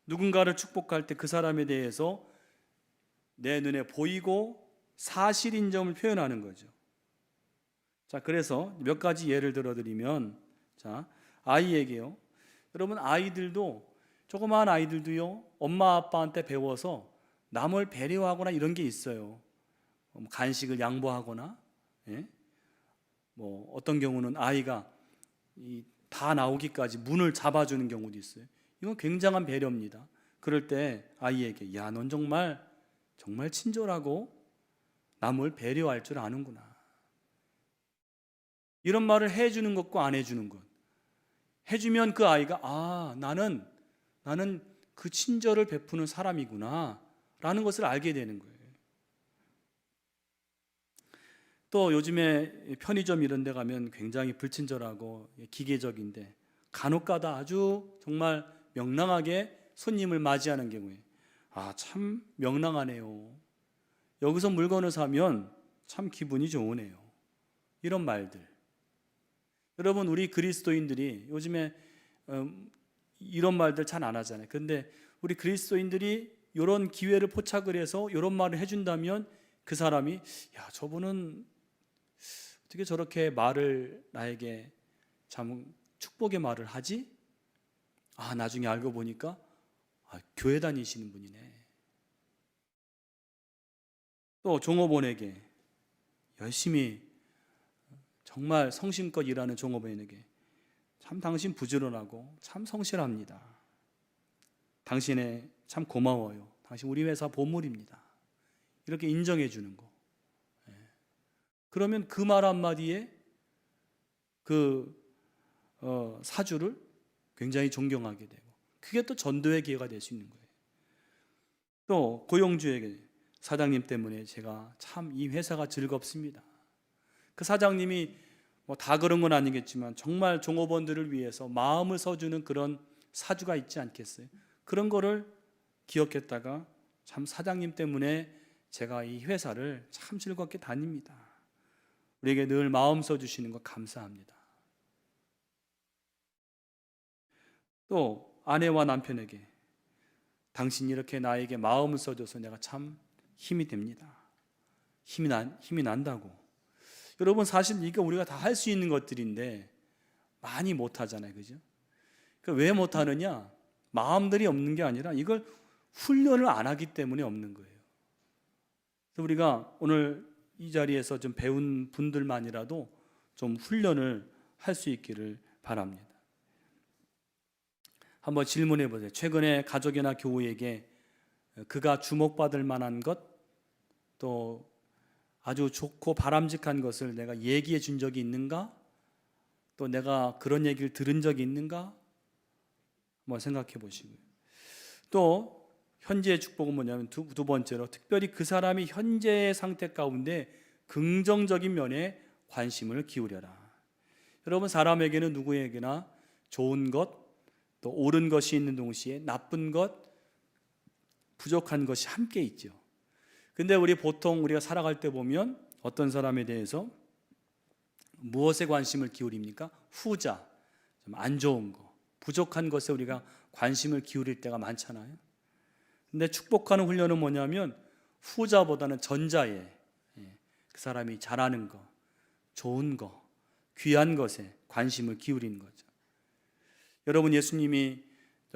누군가를 축복할 때 그 사람에 대해서 내 눈에 보이고 사실인 점을 표현하는 거죠. 자, 그래서 몇 가지 예를 들어드리면, 자, 아이에게요. 여러분 조그마한 아이들도요, 엄마 아빠한테 배워서 남을 배려하거나 이런 게 있어요. 간식을 양보하거나, 뭐 어떤 경우는 아이가 다 나오기까지 문을 잡아주는 경우도 있어요. 이건 굉장한 배려입니다. 그럴 때 아이에게 야, 넌 정말 친절하고 남을 배려할 줄 아는구나. 이런 말을 해주는 것과 안 해주는 것. 해주면 그 아이가 나는 그 친절을 베푸는 사람이구나 라는 것을 알게 되는 거예요. 또 요즘에 편의점 이런 데 가면 굉장히 불친절하고 기계적인데 간혹가다 아주 정말 명랑하게 손님을 맞이하는 경우에 참 명랑하네요. 여기서 물건을 사면 참 기분이 좋으네요. 이런 말들. 여러분, 우리 그리스도인들이 요즘에 이런 말들 잘 안 하잖아요. 그런데 우리 그리스도인들이 이런 기회를 포착을 해서 이런 말을 해준다면 그 사람이 저분은 어떻게 저렇게 말을 나에게 참 축복의 말을 하지? 나중에 알고 보니까 교회 다니시는 분이네. 또 종업원에게 열심히 정말 성심껏 일하는 종업원에게 참 당신 부지런하고 참 성실합니다. 당신의 참 고마워요. 당신 우리 회사 보물입니다. 이렇게 인정해 주는 거. 그러면 그 말 한마디에 그 사주를 굉장히 존경하게 되고 그게 또 전도의 기회가 될 수 있는 거예요. 또 고용주에게 사장님 때문에 제가 참 이 회사가 즐겁습니다. 그 사장님이 다 그런 건 아니겠지만 정말 종업원들을 위해서 마음을 써주는 그런 사주가 있지 않겠어요? 그런 거를 기억했다가 참 사장님 때문에 제가 이 회사를 참 즐겁게 다닙니다. 우리에게 늘 마음 써주시는 거 감사합니다. 또 아내와 남편에게 당신이 이렇게 나에게 마음을 써줘서 내가 참 힘이 됩니다. 힘이 난다고. 여러분, 사실 이게 우리가 다 할 수 있는 것들인데 많이 못하잖아요. 그죠? 왜 못하느냐? 마음들이 없는 게 아니라 이걸 훈련을 안 하기 때문에 없는 거예요. 그래서 우리가 오늘 이 자리에서 좀 배운 분들만이라도 좀 훈련을 할 수 있기를 바랍니다. 한번 질문해 보세요. 최근에 가족이나 교우에게 그가 주목받을 만한 것, 또 아주 좋고 바람직한 것을 내가 얘기해 준 적이 있는가? 또 내가 그런 얘기를 들은 적이 있는가? 한번 생각해 보시고요. 또 현재의 축복은 뭐냐면 두 번째로 특별히 그 사람이 현재의 상태 가운데 긍정적인 면에 관심을 기울여라. 여러분, 사람에게는 누구에게나 좋은 것, 또 옳은 것이 있는 동시에 나쁜 것, 부족한 것이 함께 있죠. 근데 보통 우리가 살아갈 때 보면 어떤 사람에 대해서 무엇에 관심을 기울입니까? 후자, 좀 안 좋은 거, 부족한 것에 우리가 관심을 기울일 때가 많잖아요. 근데 축복하는 훈련은 뭐냐면 후자보다는 전자에, 그 사람이 잘하는 거, 좋은 거, 귀한 것에 관심을 기울이는 거죠. 여러분, 예수님이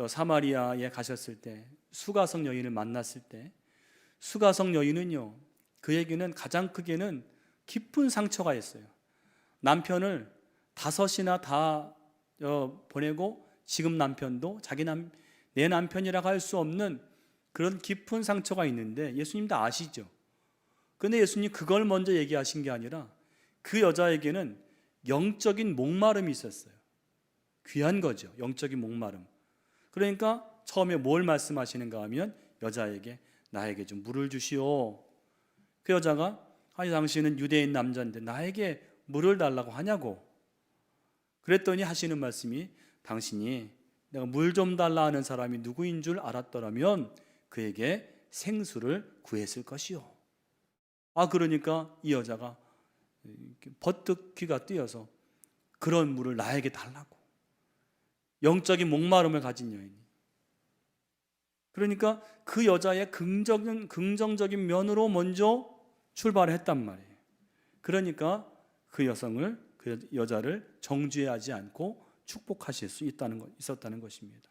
사마리아에 가셨을 때 수가성 여인을 만났을 때 수가성 여인은요, 그에게는 가장 크게는 깊은 상처가 있어요. 남편을 5이나 다 보내고 지금 남편도 내 남편이라고 할 수 없는 그런 깊은 상처가 있는데 예수님 다 아시죠? 그런데 예수님 그걸 먼저 얘기하신 게 아니라 그 여자에게는 영적인 목마름이 있었어요. 귀한 거죠. 영적인 목마름. 그러니까 처음에 뭘 말씀하시는가 하면 여자에게 나에게 좀 물을 주시오. 그 여자가 당신은 유대인 남자인데 나에게 물을 달라고 하냐고. 그랬더니 하시는 말씀이 당신이 내가 물 좀 달라 하는 사람이 누구인 줄 알았더라면 그에게 생수를 구했을 것이요. 그러니까 이 여자가 버뜩 귀가 뜨여서 그런 물을 나에게 달라고. 영적인 목마름을 가진 여인이. 그러니까 그 여자의 긍정적인 면으로 먼저 출발을 했단 말이에요. 그러니까 그 여자를 정죄하지 않고 축복하실 수 있었다는 것입니다.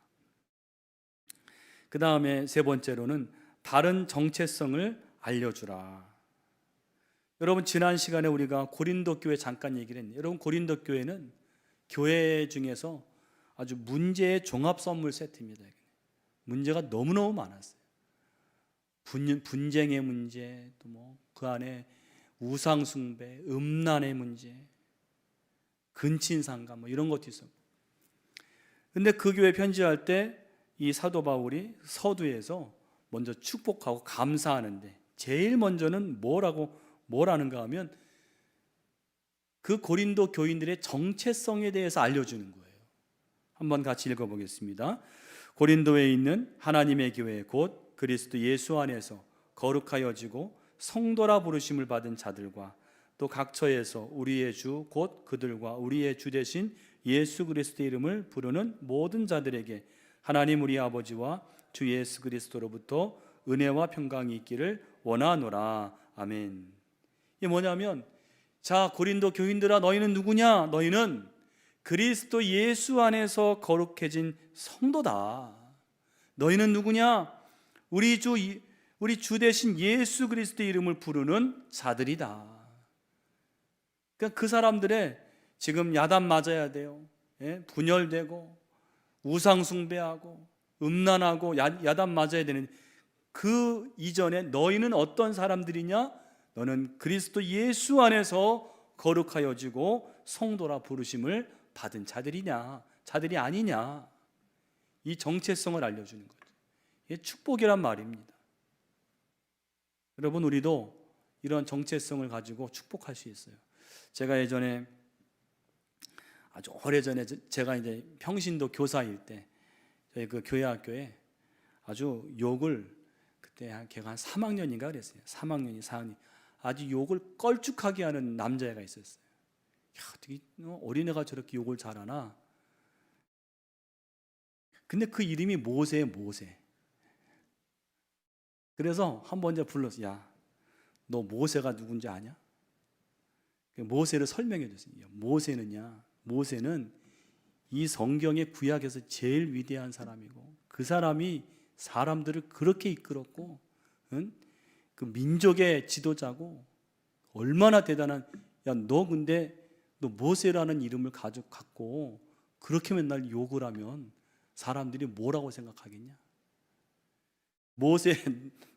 그 다음에 세 번째로는 다른 정체성을 알려주라. 여러분, 지난 시간에 우리가 고린도 교회 잠깐 얘기를 했네요. 여러분, 고린도 교회는 교회 중에서 아주 문제의 종합 선물 세트입니다. 문제가 너무너무 많았어요. 분쟁의 문제, 또 그 안에 우상 숭배, 음란의 문제, 근친상간 이런 것도 있었고. 근데 그 교회 편지할 때 이 사도 바울이 서두에서 먼저 축복하고 감사하는데 제일 먼저는 뭐라는가 하면 그 고린도 교인들의 정체성에 대해서 알려주는 거예요. 한번 같이 읽어보겠습니다. 고린도에 있는 하나님의 교회 곧 그리스도 예수 안에서 거룩하여지고 성도라 부르심을 받은 자들과 또 각처에서 우리의 주 곧 그들과 우리의 주 되신 예수 그리스도의 이름을 부르는 모든 자들에게 하나님 우리 아버지와 주 예수 그리스도로부터 은혜와 평강이 있기를 원하노라. 아멘. 이게 뭐냐면, 자 고린도 교인들아, 너희는 누구냐? 너희는 그리스도 예수 안에서 거룩해진 성도다. 너희는 누구냐? 우리 주 대신 예수 그리스도의 이름을 부르는 자들이다. 그러니까 그 사람들의 지금 야단 맞아야 돼요. 분열되고 우상 숭배하고 음란하고 야단 맞아야 되는 그 이전에 너희는 어떤 사람들이냐? 너는 그리스도 예수 안에서 거룩하여지고 성도라 부르심을 받은 자들이 아니냐? 이 정체성을 알려주는 거죠. 이게 축복이란 말입니다. 여러분, 우리도 이런 정체성을 가지고 축복할 수 있어요. 제가 예전에 아주 오래전에 제가 이제 평신도 교사일 때 저희 그 교회 학교에 아주 욕을 그때 걔가 한 3학년인가 그랬어요. 3학년이 4학년 아주 욕을 껄쭉하게 하는 남자애가 있었어요. 야, 어떻게 어린애가 저렇게 욕을 잘하나? 근데 그 이름이 모세예요, 모세. 그래서 한번 이제 불러서, 야, 너 모세가 누군지 아냐? 모세를 설명해 줬어요. 모세는 이 성경의 구약에서 제일 위대한 사람이고, 그 사람이 사람들을 그렇게 이끌었고, 그 민족의 지도자고, 얼마나 대단한, 야, 근데 너 모세라는 이름을 갖고 그렇게 맨날 욕을 하면 사람들이 뭐라고 생각하겠냐?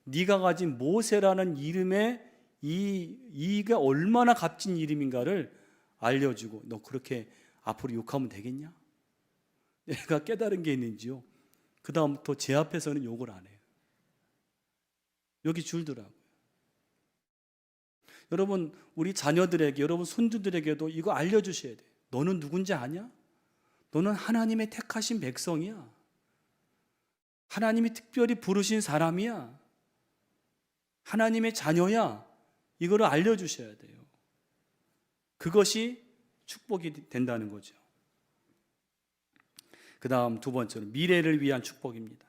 네가 가진 모세라는 이름의 이가 얼마나 값진 이름인가를 알려주고, 너 그렇게 앞으로 욕하면 되겠냐? 내가 깨달은 게 있는지요. 그 다음부터 제 앞에서는 욕을 안 해요. 여기 줄더라고요. 여러분, 우리 자녀들에게, 여러분 손주들에게도 이거 알려주셔야 돼요. 너는 누군지 아냐? 너는 하나님의 택하신 백성이야. 하나님이 특별히 부르신 사람이야. 하나님의 자녀야. 이거를 알려주셔야 돼요. 그것이 축복이 된다는 거죠. 그 다음 두 번째로 미래를 위한 축복입니다.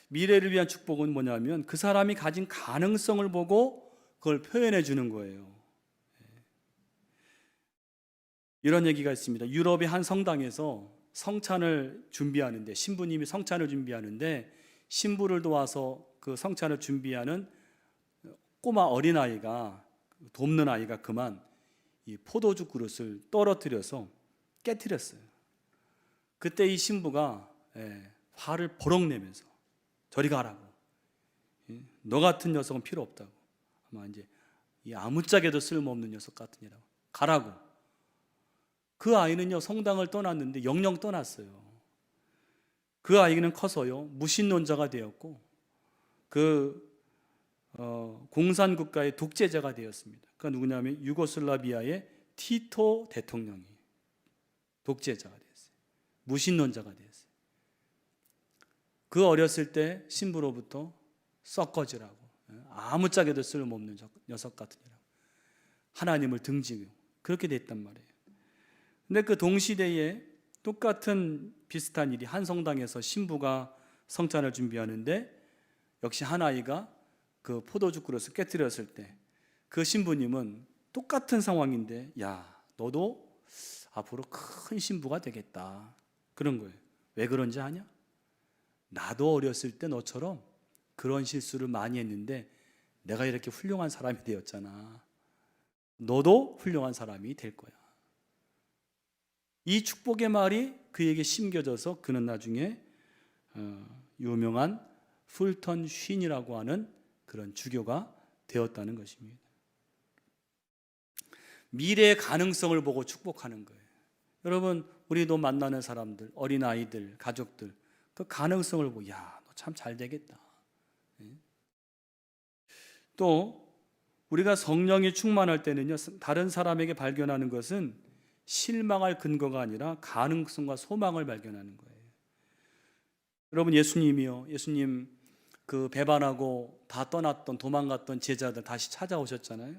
미래를 위한 축복은 뭐냐면 그 사람이 가진 가능성을 보고 그걸 표현해 주는 거예요. 이런 얘기가 있습니다. 유럽의 한 성당에서 성찬을 준비하는데, 신부님이 성찬을 준비하는데 신부를 도와서 그 성찬을 준비하는 꼬마 어린아이가, 돕는 아이가 그만 이 포도주 그릇을 떨어뜨려서 깨뜨렸어요. 그때 이 신부가 화를 버럭 내면서 저리 가라고, 너 같은 녀석은 필요 없다고, 아마 이제 이 아무짝에도 쓸모없는 녀석 같은 이라고, 가라고. 그 아이는요 성당을 떠났는데 영영 떠났어요. 그 아이는 커서요 무신론자가 되었고 공산국가의 독재자가 되었습니다. 그러니까 누구냐면 유고슬라비아의 티토 대통령이 독재자가 되었어요. 무신론자가 되었어요. 그 어렸을 때 신부로부터 썩거지라고, 아무짝에도 쓸모없는 녀석 같은 이라고, 하나님을 등지고 그렇게 됐단 말이에요. 근데 그 동시대에 똑같은 비슷한 일이 한 성당에서 신부가 성찬을 준비하는데 역시 한 아이가 그 포도주 그릇을 깨뜨렸을 때 그 신부님은 똑같은 상황인데, 야, 너도 앞으로 큰 신부가 되겠다, 그런 거예요. 왜 그런지 아냐? 나도 어렸을 때 너처럼 그런 실수를 많이 했는데 내가 이렇게 훌륭한 사람이 되었잖아. 너도 훌륭한 사람이 될 거야. 이 축복의 말이 그에게 심겨져서 그는 나중에 유명한 풀턴 쉰이라고 하는 그런 주교가 되었다는 것입니다. 미래의 가능성을 보고 축복하는 거예요. 여러분, 우리도 만나는 사람들, 어린아이들, 가족들, 그 가능성을 보고, 야, 너 참 잘 되겠다, 또 우리가 성령이 충만할 때는요, 다른 사람에게 발견하는 것은 실망할 근거가 아니라 가능성과 소망을 발견하는 거예요. 여러분, 예수님 그 배반하고 다 떠났던, 도망갔던 제자들 다시 찾아오셨잖아요.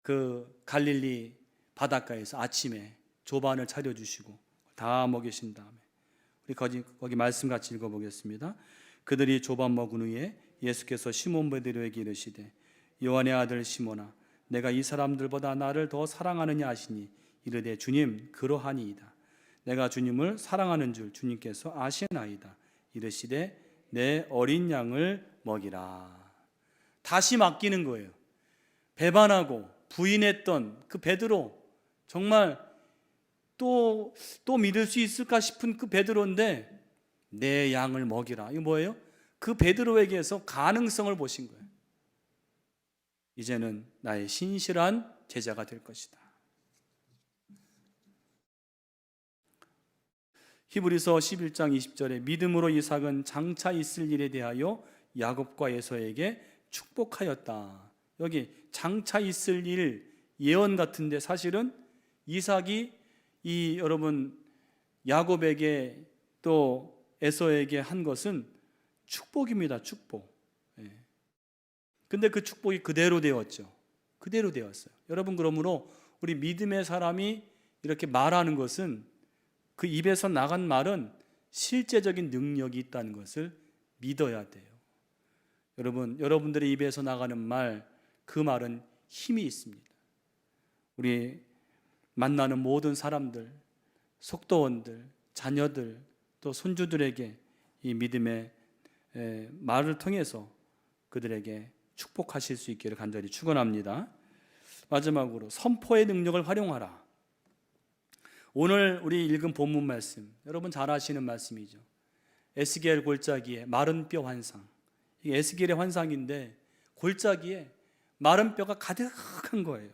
그 갈릴리 바닷가에서 아침에 조반을 차려주시고 다 먹이신 다음에 우리 거기 말씀 같이 읽어보겠습니다. 그들이 조반 먹은 후에 예수께서 시몬 베드로에게 이르시되 요한의 아들 시몬아, 내가 이 사람들보다 나를 더 사랑하느냐 하시니 이르되 주님, 그러하니이다. 내가 주님을 사랑하는 줄 주님께서 아시나이다. 이르시되 내 어린 양을 먹이라. 다시 맡기는 거예요. 배반하고 부인했던 그 베드로, 정말 또 믿을 수 있을까 싶은 그 베드로인데 내 양을 먹이라. 이거 뭐예요? 그 베드로에게서 가능성을 보신 거예요. 이제는 나의 신실한 제자가 될 것이다. 히브리서 11장 20절에 믿음으로 이삭은 장차 있을 일에 대하여 야곱과 에서에게 축복하였다. 여기 장차 있을 일 예언 같은데 사실은 이삭이 여러분 야곱에게 또 에서에게 한 것은 축복입니다. 축복. 근데 그 축복이 그대로 되었죠. 그대로 되었어요. 여러분, 그러므로 우리 믿음의 사람이 이렇게 말하는 것은 그 입에서 나간 말은 실제적인 능력이 있다는 것을 믿어야 돼요. 여러분들의 입에서 나가는 말, 그 말은 힘이 있습니다. 우리 만나는 모든 사람들, 속도원들, 자녀들, 또 손주들에게 이 믿음의 말을 통해서 그들에게 축복하실 수 있기를 간절히 축원합니다. 마지막으로 선포의 능력을 활용하라. 오늘 우리 읽은 본문 말씀, 여러분 잘 아시는 말씀이죠. 에스겔 골짜기에 마른 뼈 환상. 이게 에스겔의 환상인데 골짜기에 마른 뼈가 가득한 거예요.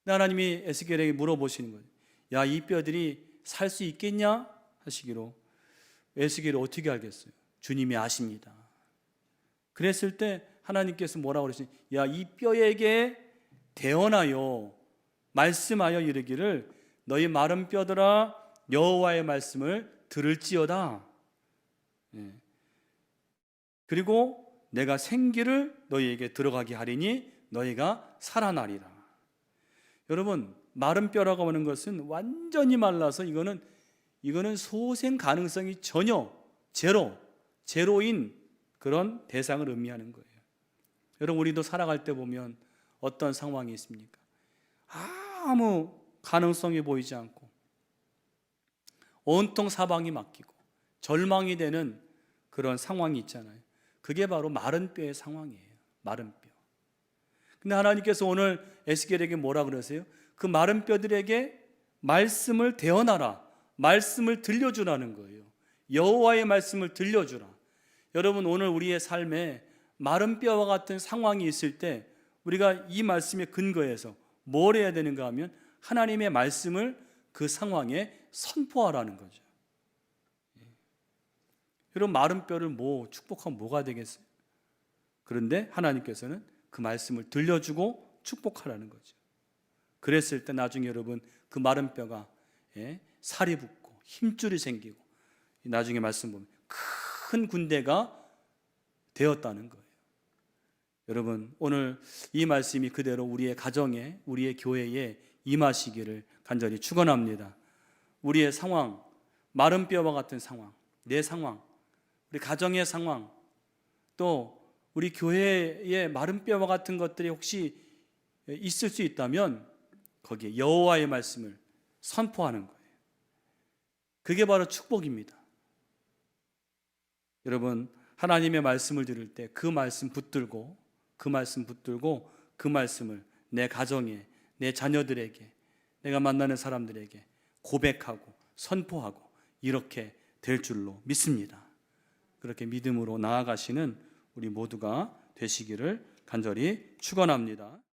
하나님이 에스겔에게 물어보시는 거예요. 야, 이 뼈들이 살 수 있겠냐? 하시기로 에스겔이 어떻게 알겠어요? 주님이 아십니다. 그랬을 때 하나님께서 뭐라고 그러시냐? 야, 이 뼈에게 대언하여 말씀하여 이르기를 너희 마른 뼈들아 여호와의 말씀을 들을지어다. 그리고 내가 생기를 너희에게 들어가게 하리니 너희가 살아나리라. 여러분, 마른 뼈라고 하는 것은 완전히 말라서 이거는 소생 가능성이 전혀 제로인 그런 대상을 의미하는 거예요. 여러분, 우리도 살아갈 때 보면 어떤 상황이 있습니까? 아무 가능성이 보이지 않고 온통 사방이 막히고 절망이 되는 그런 상황이 있잖아요. 그게 바로 마른 뼈의 상황이에요. 마른 뼈. 근데 하나님께서 오늘 에스겔에게 뭐라 그러세요? 그 마른 뼈들에게 말씀을 대언하라. 말씀을 들려주라는 거예요. 여호와의 말씀을 들려주라. 여러분, 오늘 우리의 삶에 마른 뼈와 같은 상황이 있을 때 우리가 이 말씀에 근거해서 뭘 해야 되는가 하면 하나님의 말씀을 그 상황에 선포하라는 거죠. 여러분, 마른 뼈를 축복하면 뭐가 되겠어요? 그런데 하나님께서는 그 말씀을 들려주고 축복하라는 거죠. 그랬을 때 나중에 여러분 그 마른 뼈가 살이 붙고 힘줄이 생기고 나중에 말씀 보면 큰 군대가 되었다는 거예요. 여러분, 오늘 이 말씀이 그대로 우리의 가정에, 우리의 교회에 임하시기를 간절히 축원합니다. 우리의 상황, 마른 뼈와 같은 상황, 내 상황, 우리 가정의 상황, 또 우리 교회의 마른 뼈와 같은 것들이 혹시 있을 수 있다면 거기에 여호와의 말씀을 선포하는 거예요. 그게 바로 축복입니다. 여러분, 하나님의 말씀을 들을 때 그 말씀 붙들고 그 말씀을 내 가정에, 내 자녀들에게, 내가 만나는 사람들에게 고백하고 선포하고 이렇게 될 줄로 믿습니다. 그렇게 믿음으로 나아가시는 우리 모두가 되시기를 간절히 축원합니다.